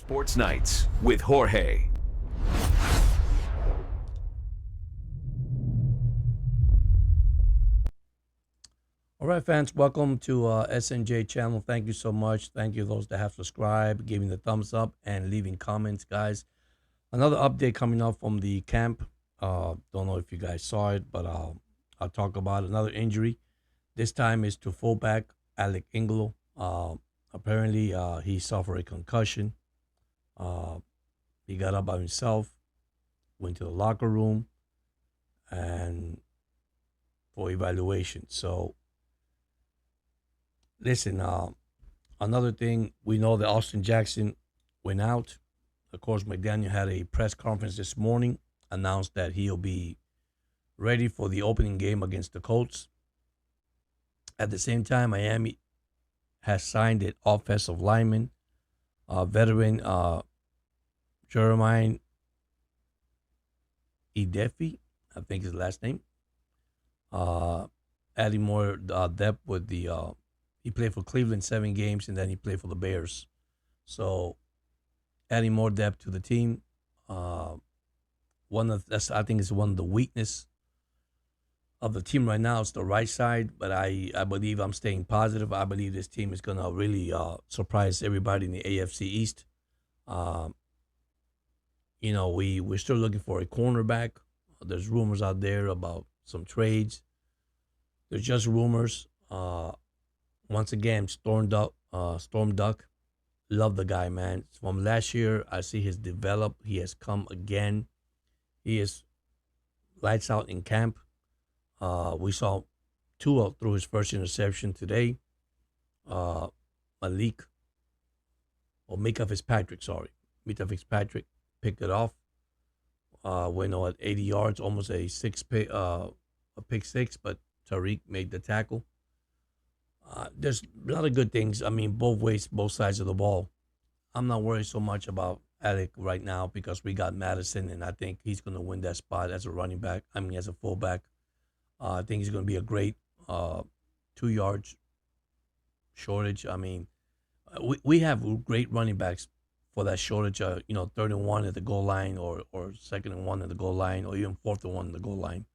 Sports Nights with Jorge. All right, fans, welcome to SNJ channel. Thank you so much. Thank you those that have subscribed, giving the thumbs up, and leaving comments, guys. Another update coming up from the camp. Don't know if you guys saw it, but I'll talk about another injury. This time is to fullback Alec Ingold. Apparently, he suffered a concussion. Uh, he got up by himself, went to the locker room, and for evaluation. So listen, another thing, we know that Austin Jackson went out. Of course, McDaniel had a press conference this morning, announced that he'll be ready for the opening game against the Colts. At the same time, Miami has signed an offensive lineman, veteran Jeremiah Edefi, I think his last name. Adding more depth with the he played for Cleveland 7 games, and then he played for the Bears. So adding more depth to the team. I think is one of the weakness of the team right now. It's the right side, but I believe I'm staying positive. I believe this team is gonna really surprise everybody in the AFC East. Um, we're still looking for a cornerback. There's rumors out there about some trades. They're just rumors. Once again, Storm Duck, love the guy, man. From last year, I see his develop. He has come again. He is lights out in camp. We saw Tua through his first interception today. Malik, or Mika Fitzpatrick, sorry. Mika Fitzpatrick picked it off. Went at 80 yards, almost a pick six, but Tariq made the tackle. There's a lot of good things. I mean, both ways, both sides of the ball. I'm not worried so much about Alec right now because we got Madison, and I think he's going to win that spot as a running back. I mean, as a fullback. I think he's going to be a great 2 yards shortage. I mean, we have great running backs for that shortage. 3rd and 1 at the goal line, or 2nd and 1 at the goal line, or even 4th and 1 at the goal line.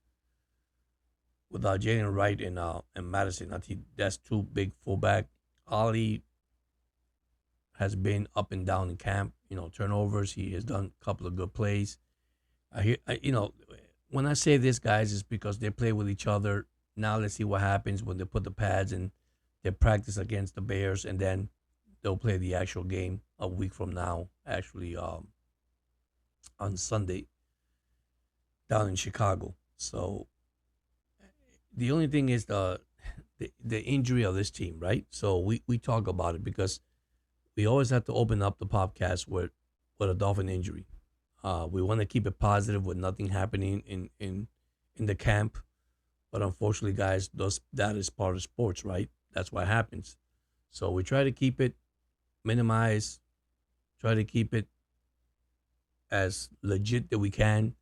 With Jalen Wright and Madison, I think that's two big fullback. Ali has been up and down in camp. Turnovers. He has done a couple of good plays. When I say this, guys, is because they play with each other. Now let's see what happens when they put the pads in. They practice against the Bears, and then they'll play the actual game a week from now. Actually, on Sunday down in Chicago. So the only thing is the injury of this team, right? So we talk about it because we always have to open up the podcast with a Dolphin injury. We want to keep it positive with nothing happening in the camp, but unfortunately, guys, that is part of sports, right? That's what happens. So we try to keep it minimized, try to keep it as legit that we can,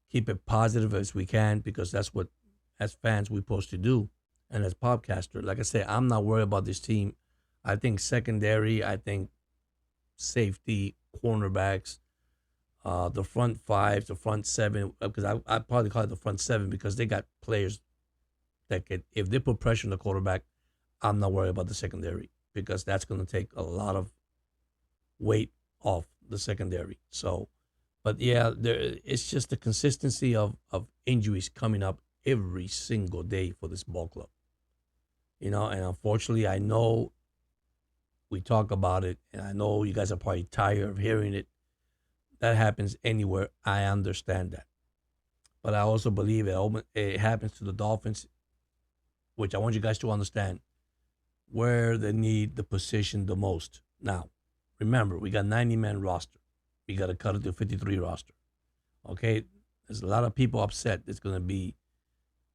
keep it positive as we can, because that's what, as fans, we're supposed to do. And as podcaster, like I said, I'm not worried about this team. I think secondary, I think safety, cornerbacks, the front five, the front seven, because I probably call it the front seven because they got players that could, if they put pressure on the quarterback, I'm not worried about the secondary because that's going to take a lot of weight off the secondary. So, but yeah, it's just the consistency of injuries coming up every single day for this ball club. And unfortunately, I know we talk about it, and I know you guys are probably tired of hearing it. That happens anywhere. I understand that. But I also believe it happens to the Dolphins, which I want you guys to understand where they need the position the most. Now, remember, we got 90-man roster. We got to cut it to 53 roster. Okay? There's a lot of people upset that's going to be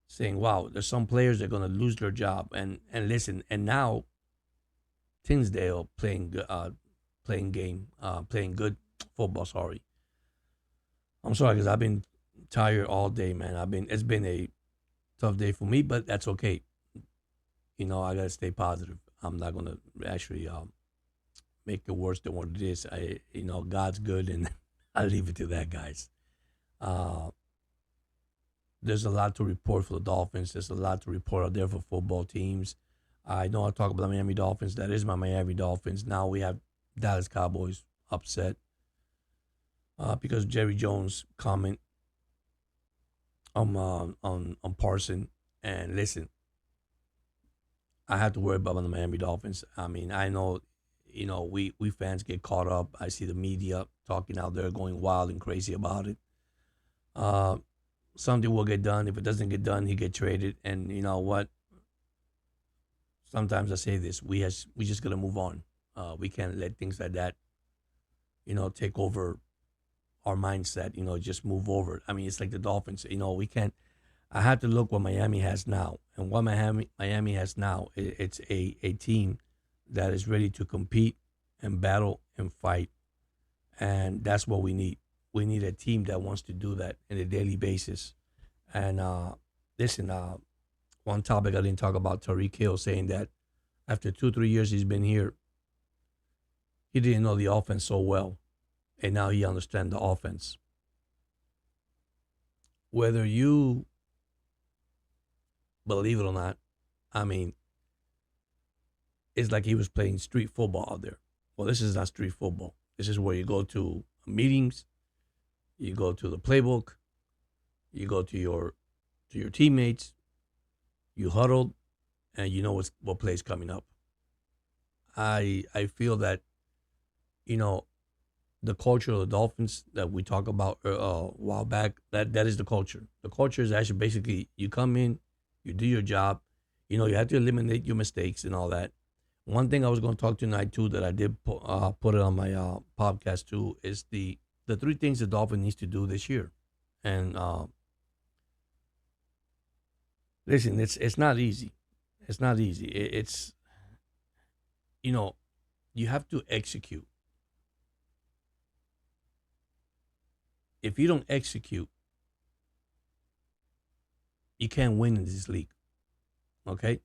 saying, wow, there's some players that are going to lose their job. And listen, and now Tinsdale playing good football, sorry. I'm sorry because I've been tired all day, man. It's been a tough day for me, but that's okay. I gotta stay positive. I'm not gonna actually make it worse than what it is. God's good, and I leave it to that, guys. Uh, there's a lot to report for the Dolphins. There's a lot to report out there for football teams. I know I talk about the Miami Dolphins. That is my Miami Dolphins. Now we have Dallas Cowboys upset because Jerry Jones comment on Parson. And listen, I have to worry about the Miami Dolphins. I mean, I know, we fans get caught up. I see the media talking out there, going wild and crazy about it. Something will get done. If it doesn't get done, he get traded. And you know what? Sometimes I say this: we just gotta move on. We can't let things like that, take over our mindset. Just move over. I mean, it's like the Dolphins. We can't. I had to look what Miami has now, and what Miami has now. It's a team that is ready to compete and battle and fight, and that's what we need. We need a team that wants to do that on a daily basis. And listen, one topic I didn't talk about, Tyreek Hill saying that after 2-3 years he's been here, he didn't know the offense so well, and now he understands the offense. Whether you believe it or not, I mean, it's like he was playing street football out there. Well, this is not street football. This is where you go to meetings, you go to the playbook, you go to your teammates, you huddle, and you know what play's coming up. I feel that, the culture of the Dolphins that we talked about a while back, that is the culture. The culture is actually basically you come in, you do your job, you have to eliminate your mistakes and all that. One thing I was going to talk tonight too that I did put it on my podcast too is the 3 things the Dolphins needs to do this year. And listen, it's not easy. It's not easy. It's you have to execute. If you don't execute, you can't win in this league. Okay?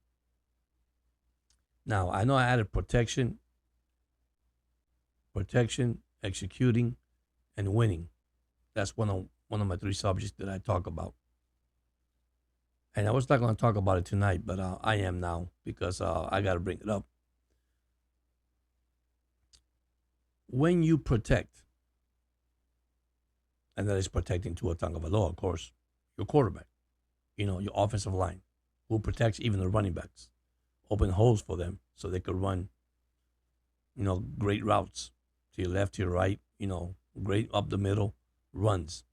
Now, I know I added protection, executing, and winning. That's one of my 3 subjects that I talk about. And I was not going to talk about it tonight, but I am now because I got to bring it up. When you protect, and that is protecting Tua Tagovailoa, of course, your quarterback, your offensive line, who protects even the running backs, open holes for them so they could run, great routes to your left, to your right, great up the middle runs,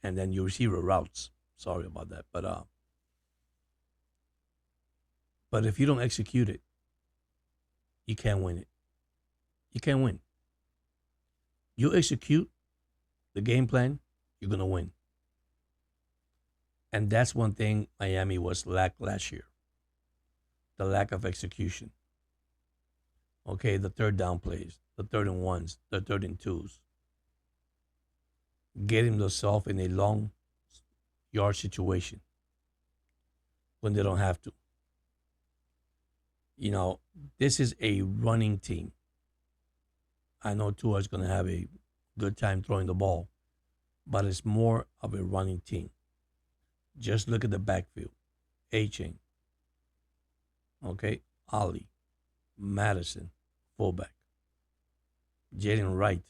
and then your receiver routes. Sorry about that. But if you don't execute it, you can't win it. You can't win. You execute the game plan, you're going to win. And that's one thing Miami was lack last year. The lack of execution. Okay, the 3rd down plays, the 3rd and 1s, the 3rd and 2s. Getting themselves in a long yard situation when they don't have to. This is a running team. I know Tua is going to have a good time throwing the ball, but it's more of a running team. Just look at the backfield. A-Chain. Okay? Ali. Madison. Fullback. Jaden Wright.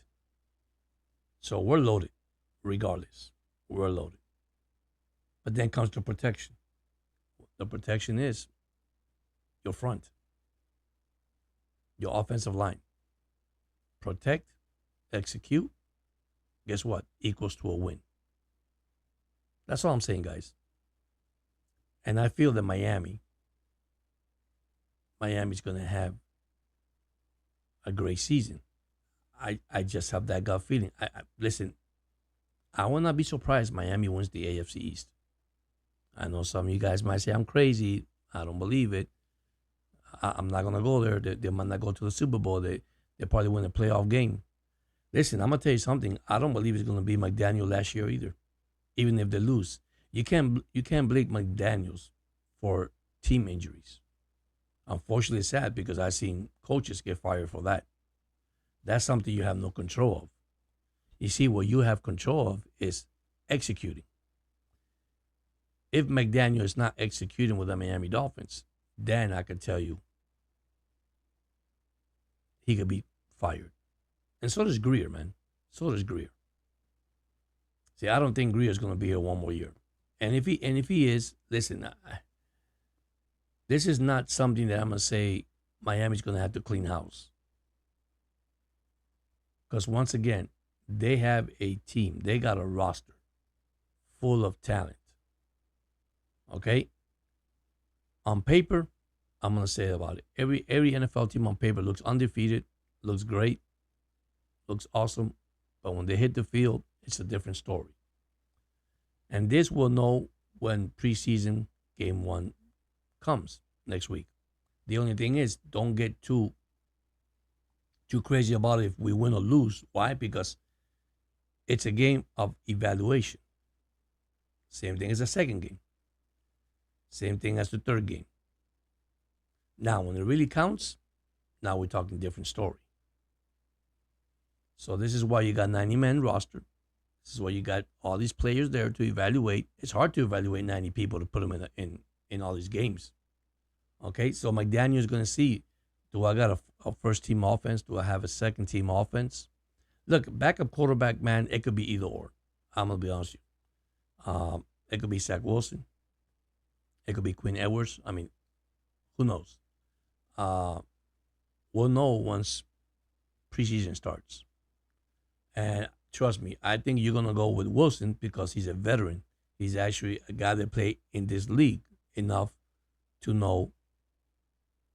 So we're loaded, regardless. We're loaded. But then comes the protection. The protection is your front. Your offensive line. Protect, execute, guess what? Equals to a win. That's all I'm saying, guys. And I feel that Miami's going to have a great season. I just have that gut feeling. Listen, I will not be surprised Miami wins the AFC East. I know some of you guys might say I'm crazy. I don't believe it. I'm not going to go there. They might not go to the Super Bowl. They probably win a playoff game. Listen, I'm going to tell you something. I don't believe it's going to be McDaniel last year either, even if they lose. You can't blame McDaniels for team injuries. Unfortunately, it's sad because I've seen coaches get fired for that. That's something you have no control of. You see, what you have control of is executing. If McDaniel is not executing with the Miami Dolphins, then I could tell you he could be fired. And so does Greer, man. So does Greer. See, I don't think Greer is going to be here one more year. And if he is, listen, this is not something that I'm going to say Miami's going to have to clean house. Because once again, they have a team. They got a roster full of talent. Okay? On paper, I'm going to say about it. Every NFL team on paper looks undefeated, looks great, looks awesome. But when they hit the field, it's a different story. And this we'll know when preseason game 1 comes next week. The only thing is, don't get too crazy about it if we win or lose. Why? Because it's a game of evaluation. Same thing as the second game. Same thing as the third game. Now, when it really counts, now we're talking different story. So this is why you got 90-man roster. This is why you got all these players there to evaluate. It's hard to evaluate 90 people to put them in all these games. Okay, so McDaniel is going to see, do I got a first-team offense? Do I have a second-team offense? Look, backup quarterback, man, it could be either or. I'm going to be honest with you. It could be Zach Wilson. It could be Quinn Edwards. I mean, who knows? We'll know once preseason starts. And trust me, I think you're going to go with Wilson because he's a veteran. He's actually a guy that played in this league enough to know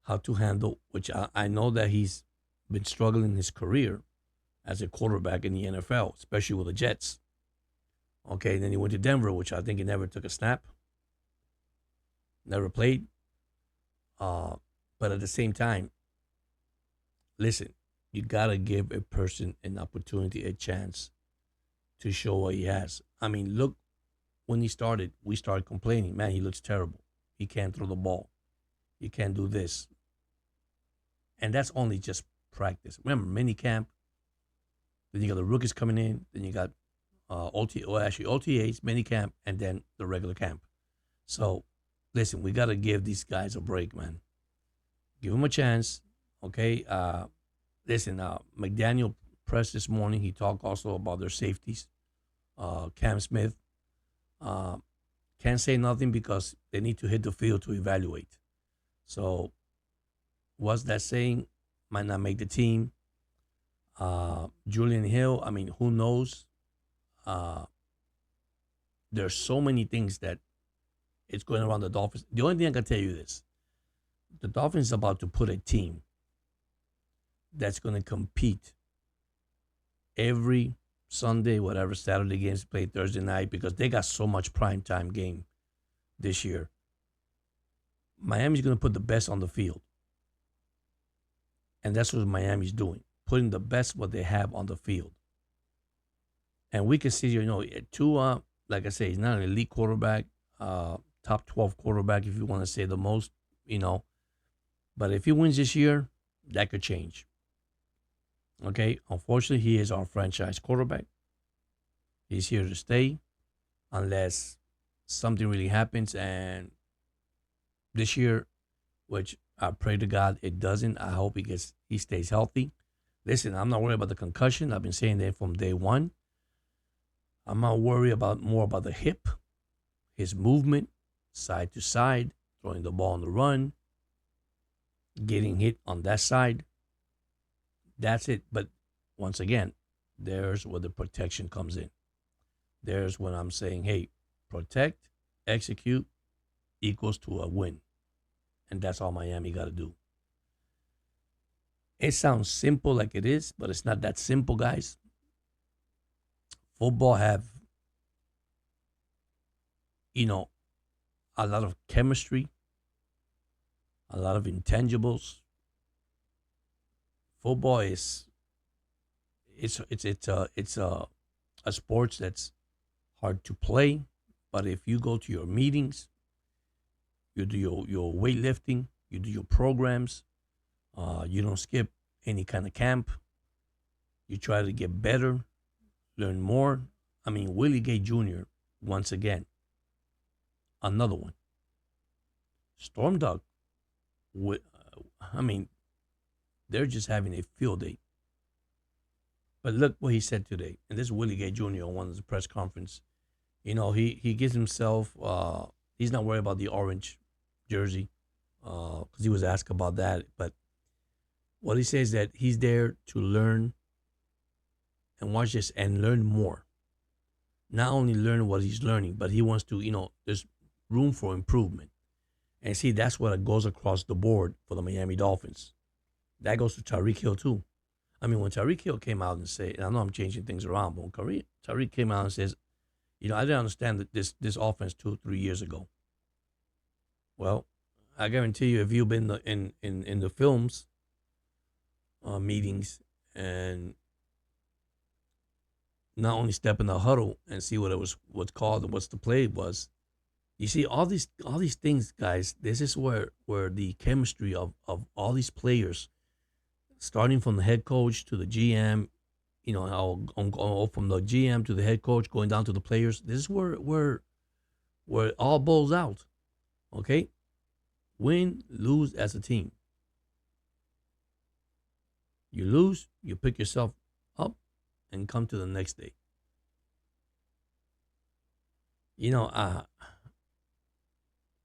how to handle, which I know that he's been struggling in his career as a quarterback in the NFL, especially with the Jets. Okay, and then he went to Denver, which I think he never took a snap, never played. But at the same time, listen, you got to give a person an opportunity, a chance to show what he has. I mean, look, when he started, we started complaining, man, he looks terrible. He can't throw the ball. He can't do this. And that's only just practice. Remember, mini camp. Then you got the rookies coming in. Then you got OTAs, mini camp, and then the regular camp. So, listen, we got to give these guys a break, man. Give them a chance, okay? Listen, McDaniel press this morning. He talked also about their safeties. Cam Smith can't say nothing because they need to hit the field to evaluate. So, what's that saying? Might not make the team. Julian Hill, I mean, who knows? There's so many things that it's going around the Dolphins. The only thing I can tell you is the Dolphins is about to put a team that's going to compete every Sunday, whatever Saturday games play Thursday night, because they got so much primetime game this year. Miami's going to put the best on the field. And that's what Miami's doing, putting the best what they have on the field. And we can see, Tua, like I say, he's not an elite quarterback, top 12 quarterback, if you want to say the most, But if he wins this year, that could change. Okay, unfortunately, he is our franchise quarterback. He's here to stay unless something really happens. And this year, which I pray to God it doesn't. I hope he stays healthy. Listen, I'm not worried about the concussion. I've been saying that from day one. I'm not worried more about the hip, his movement, side to side, throwing the ball on the run, getting hit on that side. That's it. But once again, there's where the protection comes in. There's when I'm saying, hey, protect, execute equals to a win. And that's all Miami got to do. It sounds simple like it is, but it's not that simple, guys. Football have, a lot of chemistry, a lot of intangibles. Football is it's a sport that's hard to play, but if you go to your meetings, you do your weightlifting, you do your programs, you don't skip any kind of camp, You try to get better, learn more. I mean, Willie Gay Jr., once again, another one. Storm Duck, I mean, they're just having a field day. But look what he said today. And this is Willie Gay Jr. on one of the press conference. He gives himself, he's not worried about the orange jersey because he was asked about that. But what he says that he's there to learn and watch this and learn more. Not only learn what he's learning, but he wants to, there's room for improvement. And see, that's what goes across the board for the Miami Dolphins. That goes to Tyreek Hill too. I mean, when Tyreek Hill came out and said, and I know I'm changing things around, but when Tyreek came out and says, I didn't understand that this offense 2-3 years ago. Well, I guarantee you, if you've been in the films meetings and not only step in the huddle and see what's called and what's the play was, you see all these things, guys. This is where the chemistry of all these players, starting from the head coach to the GM, from the GM to the head coach, going down to the players. This is where it all boils out. Okay, win, lose as a team. You lose, you pick yourself up and come to the next day.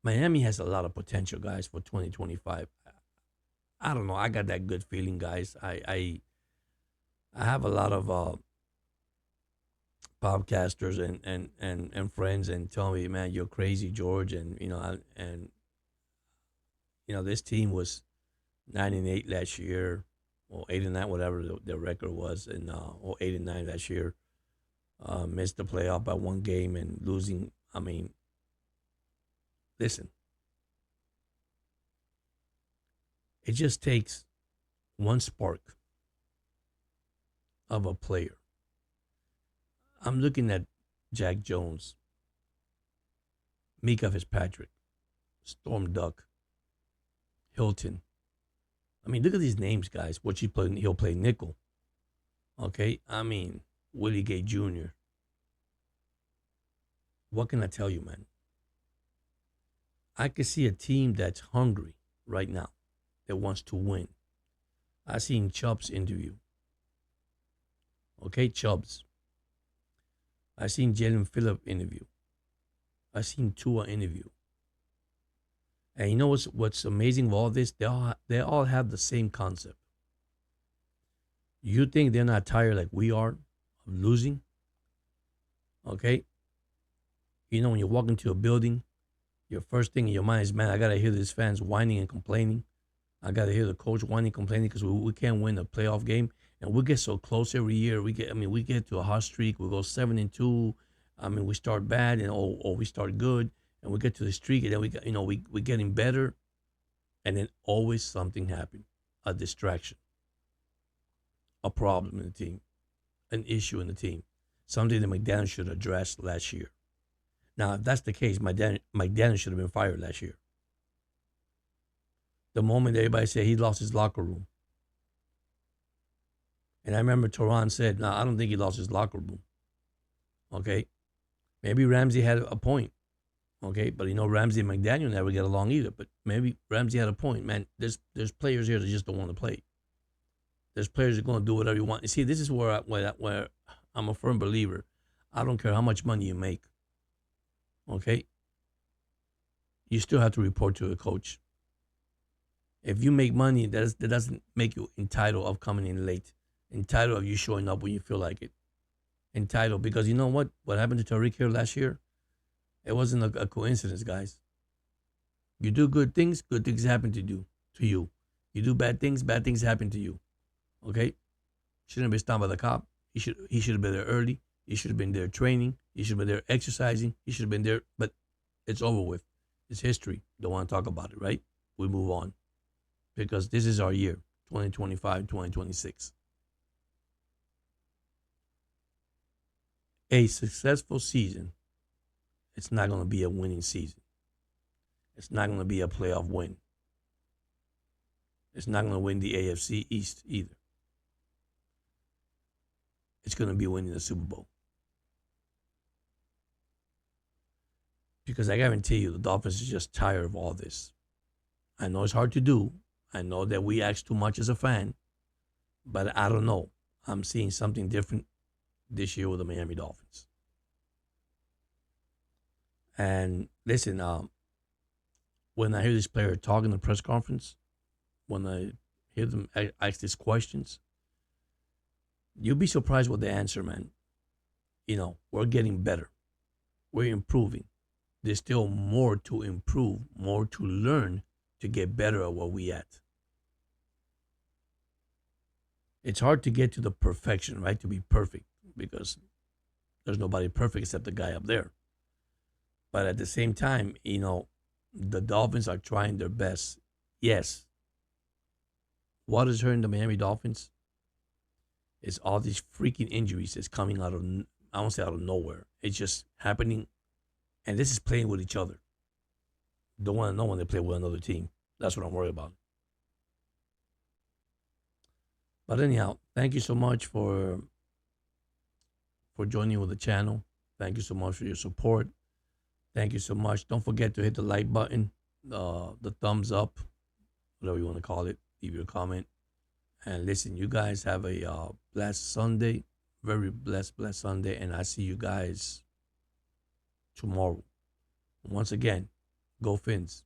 Miami has a lot of potential, guys, for 2025. I don't know. I got that good feeling, guys. I have a lot of podcasters and friends and tell me, man, you're crazy, George, and this team was 9-8 last year, or 8-9, whatever the record was, and or 8-9 last year. Missed the playoff by one game and losing. I mean, listen, it just takes one spark of a player. I'm looking at Jack Jones, Mika Fitzpatrick, Storm Duck, Hilton. I mean, look at these names, guys. He'll play nickel. Okay? I mean, Willie Gay Jr. What can I tell you, man? I can see a team that's hungry right now that wants to win. I seen Chubb's interview. Okay, Chubb's. I seen Jalen Phillip interview. I seen Tua interview. And you know what's amazing with all this? They all have the same concept. You think they're not tired like we are of losing? Okay? When you walk into a building, your first thing in your mind is, man, I got to hear these fans whining and complaining. I got to hear the coach whining and complaining because we can't win a playoff game. And we get so close every year. We get to a hot streak. We go 7-2. I mean, we start bad and we start good. And we get to the streak, and then we're getting better. And then always something happens. A distraction. A problem in the team. An issue in the team. Something that McDaniel should address last year. Now, if that's the case, McDaniel should have been fired last year. The moment everybody said he lost his locker room. And I remember Teron said, no, I don't think he lost his locker room. Okay? Maybe Ramsey had a point. Okay? But Ramsey and McDaniel never get along either. But maybe Ramsey had a point. Man, there's players here that just don't want to play. There's players that are going to do whatever you want. You see, this is where I'm a firm believer. I don't care how much money you make. Okay? You still have to report to a coach. If you make money, that doesn't make you entitled of coming in late. Entitled of you showing up when you feel like it. Entitled, because you know what? What happened to Tyreek Hill last year? It wasn't a coincidence, guys. You do good things happen to you. You do bad things happen to you. Okay? Shouldn't have been stopped by the cop. He should have been there early. He should have been there training. He should have been there exercising. He should have been there, but it's over with. It's history. Don't want to talk about it, right? We move on. Because this is our year, 2025, 2026. A successful season, it's not going to be a winning season. It's not going to be a playoff win. It's not going to win the AFC East either. it's going to be winning the Super Bowl. Because I guarantee you, the Dolphins is just tired of all this. I know it's hard to do. I know that we ask too much as a fan, but I don't know. I'm seeing something different this year with the Miami Dolphins. And listen, when I hear this player talk in the press conference, when I hear them ask these questions, you'll be surprised with the answer, man. We're getting better. We're improving. There's still more to improve, more to learn to get better at where we at. It's hard to get to the perfection, right? To be perfect, because there's nobody perfect except the guy up there. But at the same time, the Dolphins are trying their best. Yes. What is hurting the Miami Dolphins is all these freaking injuries that's coming out of, I won't say out of nowhere. It's just happening. And this is playing with each other. Don't want to know when they play with another team. That's what I'm worried about. But anyhow, thank you so much for joining with the channel. Thank you so much for your support. Thank you so much. Don't forget to hit the like button, the thumbs up, whatever you want to call it. Leave your comment. And listen, you guys have a blessed Sunday. Very blessed Sunday. And I see you guys tomorrow. Once again, go Fins.